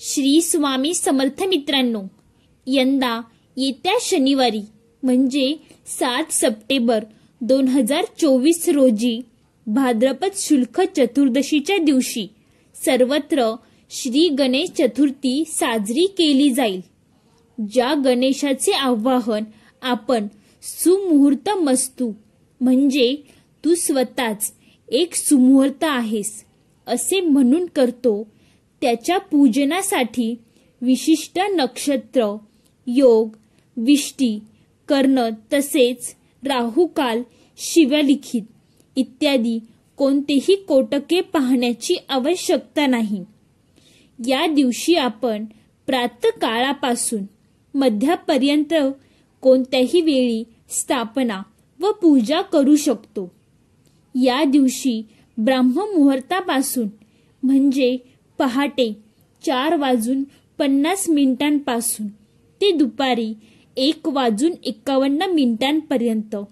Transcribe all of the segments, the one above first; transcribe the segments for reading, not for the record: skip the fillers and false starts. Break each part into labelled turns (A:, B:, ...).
A: श्री स्वामी समर्थ मित्रांनो, यंदा येत्या शनिवारी म्हणजे 7 सप्टेंबर 2024 रोजी भाद्रपद शुक्ल चतुर्दशीच्या दिवशी सर्वत्र श्री गणेश चतुर्थी साजरी केली जाईल. ज्या गणेशाचे आवाहन आपण सुमुहूर्त मस्तू म्हणजे तू स्वतःच एक सुमुहूर्त आहेस असे म्हणून करतो, त्याच्या पूजनासाठी विशिष्ट नक्षत्र, योग, विष्टी, कर्ण तसेच राहुकाल, शिवलिखित इत्यादी कोणतेही कोटके पाहण्याची आवश्यकता नाही. या दिवशी आपण प्रातःकाळापासून मध्यापर्यंत कोणत्याही वेळी स्थापना व पूजा करू शकतो. या दिवशी ब्राह्ममुहूर्तापासून म्हणजे पहाटे 4:50 ते दुपारी 1:51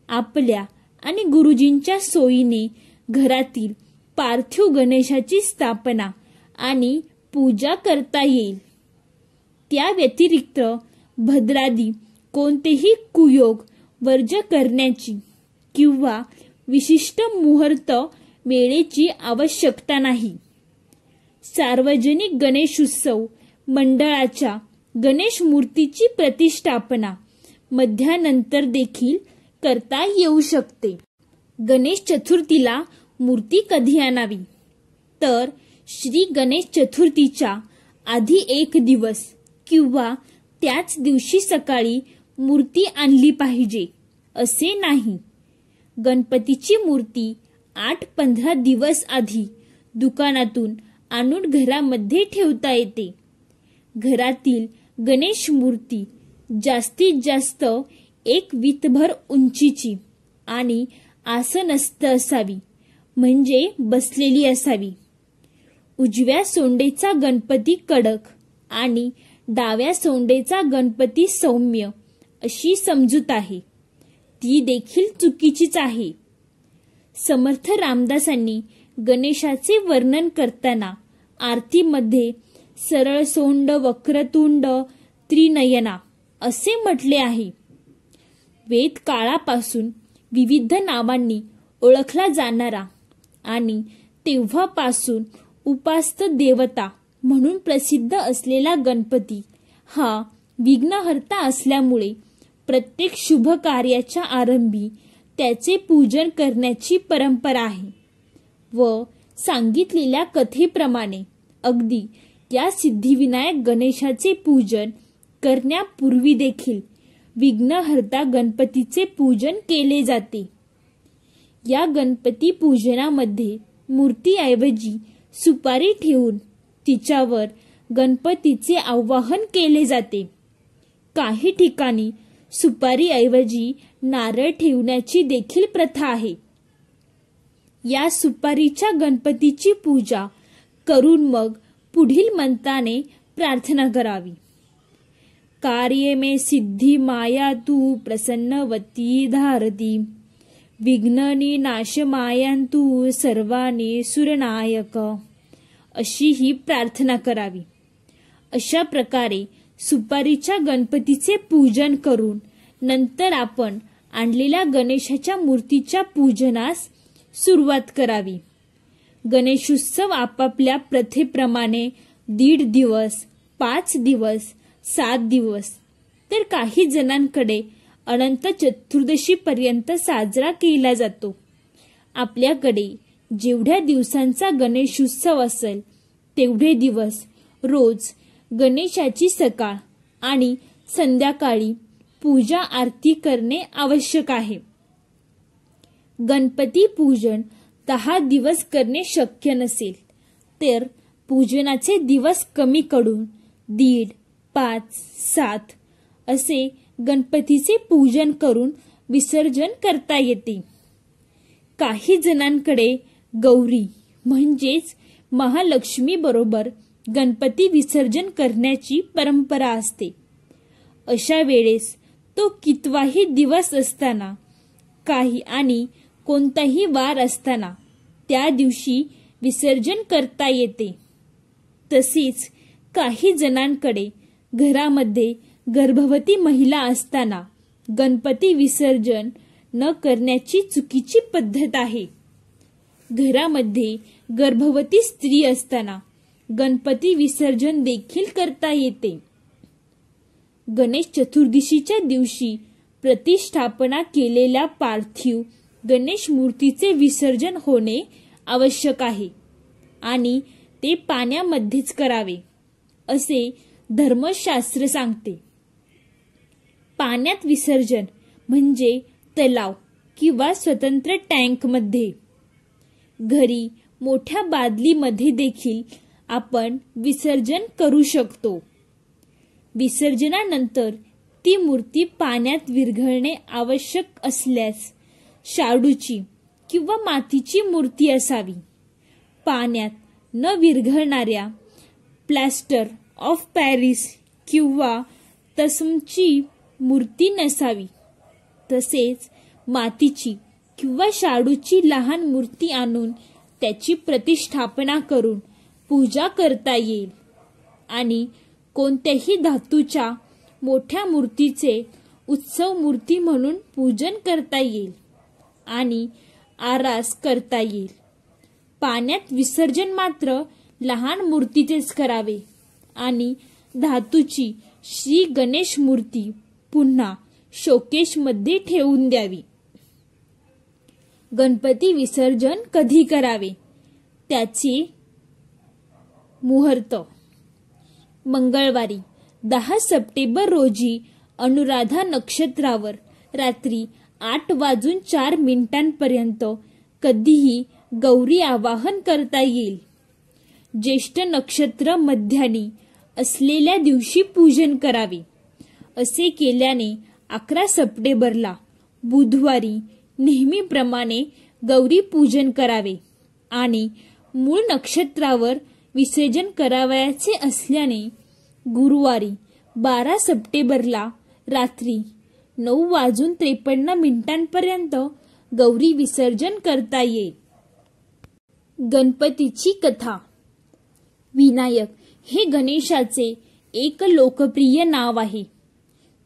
A: आपल्या आणि गुरुजींच्या सोयीने घरातील पार्थिव गणेशाची स्थापना आणि पूजा करता येईल. त्या व्यतिरिक्त भद्रादी कोणतेही कुयोग वर्ज करण्याची किंवा विशिष्ट मुहूर्त वेळेची आवश्यकता नाही. सार्वजनिक गणेशोत्सव मंडळाच्या गणेश मूर्तीची प्रतिष्ठापना मध्यानंतर देखील करता येऊ शकते. गणेश चतुर्थीला मूर्ती कधी आणावी? तर श्री गणेश चतुर्थीच्या आधी 1 दिवस किंवा त्याच दिवशी सकाळी मूर्ती आणली पाहिजे असे नाही. गणपतीची मूर्ती 8-15 दिवस आधी दुकानातून आणून घरामध्ये ठेवता येते. घरातील गणेश मूर्ती जास्तीत जास्त 1 वीतभर उंचीची आणि आसनस्थ असावी म्हणजे बसलेली असावी. उजव्या सोंडेचा गणपती कडक आणि डाव्या सोंडेचा गणपती सौम्य अशी समजूत आहे. ती देखील चुकीचीच आहे. समर्थ रामदासांनी गणेशाचे वर्णन करताना आरतीमध्ये सरळ सोंड वक्रतुंड त्रिनयना असे म्हटले आहे. वेद काळापासून विविध नावांनी ओळखला जाणारा आणि तेव्हापासून उपास्त देवता म्हणून प्रसिद्ध असलेला गणपती हा विघ्नहर्ता असल्यामुळे प्रत्येक शुभ कार्याच्या आरंभी त्याचे पूजन करण्याची परंपरा आहे व सांगितलेल्या कथेप्रमाणे अगदी या सिद्धिविनायक गणेशाचे पूजन करण्यापूर्वी देखील विघ्नहर्ता गणपतीचे पूजन केले जाते. या गणपती पूजनामध्ये मूर्तीऐवजी सुपारी ठेवून तिच्यावर गणपतीचे आवाहन केले जाते. काही ठिकाणी सुपारीऐवजी नारळ ठेवण्याची देखील प्रथा आहे. या सुपारीच्या गणपतीची पूजा करून मग पुढील मंत्राने प्रार्थना करावी. कार्ये में सिद्धी माया तू प्रसन्नवती धारती, विघ्ननी नाश मायांतू सर्वानी सुरनायक अशी ही प्रार्थना करावी. अशा प्रकारे सुपारीच्या गणपतीचे पूजन करून नंतर आपण आणलेल्या गणेशाच्या मूर्तीच्या पूजनास सुरुवात करावी. गणेशोत्सव आपापल्या प्रथेप्रमाणे 1.5 दिवस, 5 दिवस, 7 दिवस तर काही जणांकडे अनंत चतुर्दशी पर्यंत साजरा केला जातो. आपल्याकडे जेवढ्या दिवसांचा गणेशोत्सव असेल तेवढे दिवस रोज गणेशाची सकाळ आणि संध्याकाळी पूजा आरती करणे आवश्यक आहे. गणपती पूजन 10 दिवस करणे शक्य नसेल तर पूजनाचे दिवस कमी करून 1.5, 5, 7 असे गणपतीचे पूजन करून विसर्जन करता येते. काही जणांकडे गौरी म्हणजेच महालक्ष्मी बरोबर गणपती विसर्जन करण्याची परंपरा असते. अशा वेळेस तो कितवाही दिवस असताना काही आणि कोणताही वार असताना त्या दिवशी विसर्जन करता येते. तसेच काही जणांकडे घरामध्ये गर्भवती महिला असताना गणपती विसर्जन न करण्याची चुकीची पद्धत आहे. घरामध्ये गर्भवती स्त्री असताना गणपती विसर्जन देखील करता येते. गणेश चतुर्दशीच्या दिवशी प्रतिष्ठापना केलेल्या पार्थिव गणेश मूर्तीचे विसर्जन होणे आवश्यक आहे आणि ते पाण्यामध्येच करावे असे धर्मशास्त्र सांगते. पाण्यात विसर्जन म्हणजे तलाव किंवा स्वतंत्र टँकमध्ये. घरी मोठ्या बादलीमध्ये देखील आपण विसर्जन करू शकतो. विसर्जनानंतर ती मूर्ती पाण्यात विरघळणे आवश्यक असल्यास शाडूची किंवा मातीची मूर्ती असावी. पाण्यात न विरघळणाऱ्या प्लास्टर ऑफ पॅरिस किंवा तसमची मूर्ती नसावी. तसेच मातीची किंवा शाडूची लहान मूर्ती आणून त्याची प्रतिष्ठापना करून पूजा करता येईल आणि कोणत्याही धातूच्या मोठ्या मूर्तीचे उत्सव मूर्ती म्हणून पूजन करता येईल आणि आरास करता येईल. पाण्यात विसर्जन मात्र लहान मूर्तीचेच करावे आणि धातूची श्री गणेश मूर्ती पुन्हा शोकेशमध्ये ठेवून द्यावी. गणपती विसर्जन कधी करावे त्याची मुहूर्त. मंगळवारी 10 सप्टेंबर रोजी अनुराधा नक्षत्रावर रात्री 8:04 कधीही गौरी आवाहन करता येईल. ज्येष्ठ नक्षत्र मध्यानी असलेल्या दिवशी पूजन करावे. असे केल्याने 11 सप्टेंबरला बुधवारी नेहमीप्रमाणे गौरी पूजन करावे आणि मूळ नक्षत्रावर विसर्जन करावयाचे असल्याने गुरुवारी 12 सप्टेंबरला रात्री 9:53 गौरी विसर्जन करता येईल. गणपतीची कथा. विनायक हे गणेशाचे एक लोकप्रिय नाव आहे.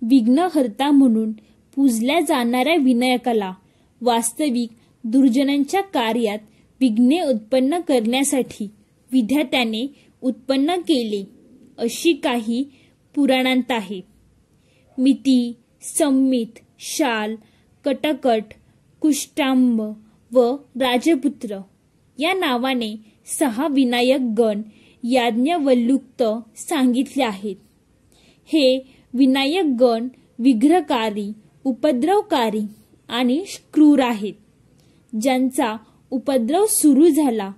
A: विघ्नहर्ता म्हणून पूजल्या जाणाऱ्या विनायकाला वास्तविक दुर्जनांच्या कार्यात विघ्ने उत्पन्न करण्यासाठी विधात्याने उत्पन्न केले अशी काही पुराणांत आहे. मिती, संमित, शाल, कटकट, कुष्टांब व राजपुत्र या नावाने 6 विनायक गण याज्ञवल्क्युक्त सांगितले आहेत. हे विनायक गण विघ्नकारी, उपद्रवकारी आणि क्रूर आहेत. ज्यांचा उपद्रव सुरू झाला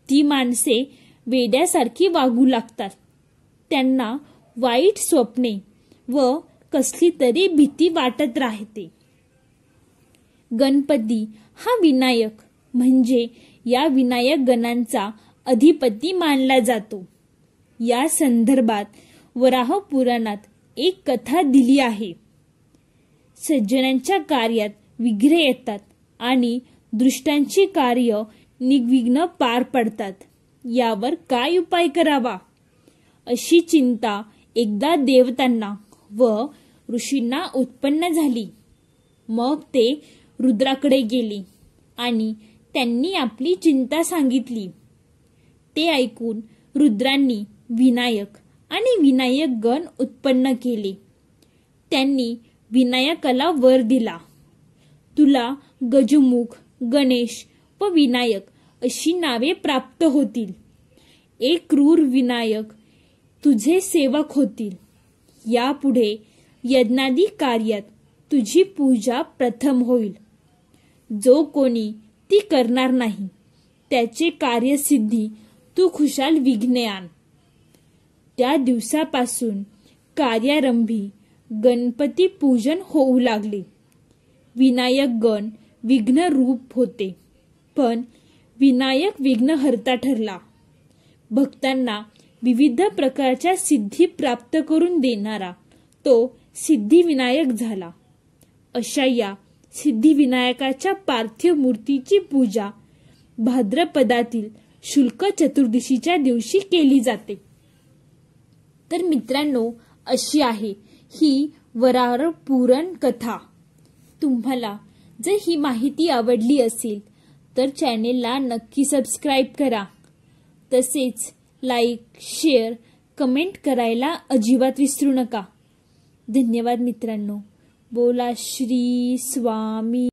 A: ती माणसे वेड्यासारखी वागू लागतात. त्यांना वाईट स्वप्ने व कसली तरी भीती वाटत राहते. गणपती हा विनायक म्हणजे या विनायक गणांचा अधिपती मानला जातो. या संदर्भात वराह पुराणात एक कथा दिली आहे. सज्जनांच्या कार्यात विघ्ने येतात आणि दुष्टांची कार्य निर्विघ्न पार पडतात. यावर काय उपाय करावा अशी चिंता एकदा देवतांना व ऋषींना उत्पन्न झाली. मग ते रुद्राकडे गेले आणि त्यांनी आपली चिंता सांगितली. ते ऐकून रुद्रांनी विनायक आणि विनायक गण उत्पन्न केले. त्यांनी विनायकाला वर दिला, तुला गजमुख, गणेश व विनायक अशी नावे प्राप्त होतील. एक क्रूर विनायक तुझे सेवक होतील. यापुढे यज्ञादी कार्यात तुझी पूजा प्रथम होईल. जो कोणी ती करणार नाही त्याचे कार्यसिद्धी तू खुशाल विघ्ने आण. त्या दिवसापासून कार्यारंभी गणपती पूजन होऊ लागले. विनायक गण विघ्न रूप होते, पण विनायक विघ्नहर्ता ठरला. भक्तांना विविध प्रकारच्या सिद्धी प्राप्त करून देणारा तो सिद्धिविनायक झाला. अशा या सिद्धिविनायकाच्या पार्थिव मूर्तीची पूजा भाद्रपदातील शुक्ल चतुर्दशीच्या दिवशी केली जाते. तर मित्रांनो, अशी आहे ही वराह पुराण कथा. तुम्हाला जर ही माहिती आवडली असेल तर चॅनेलला नक्की सबस्क्राईब करा. तसेच लाईक, शेअर, कमेंट करायला अजिबात विसरू नका. धन्यवाद मित्रांनो. बोला श्री स्वामी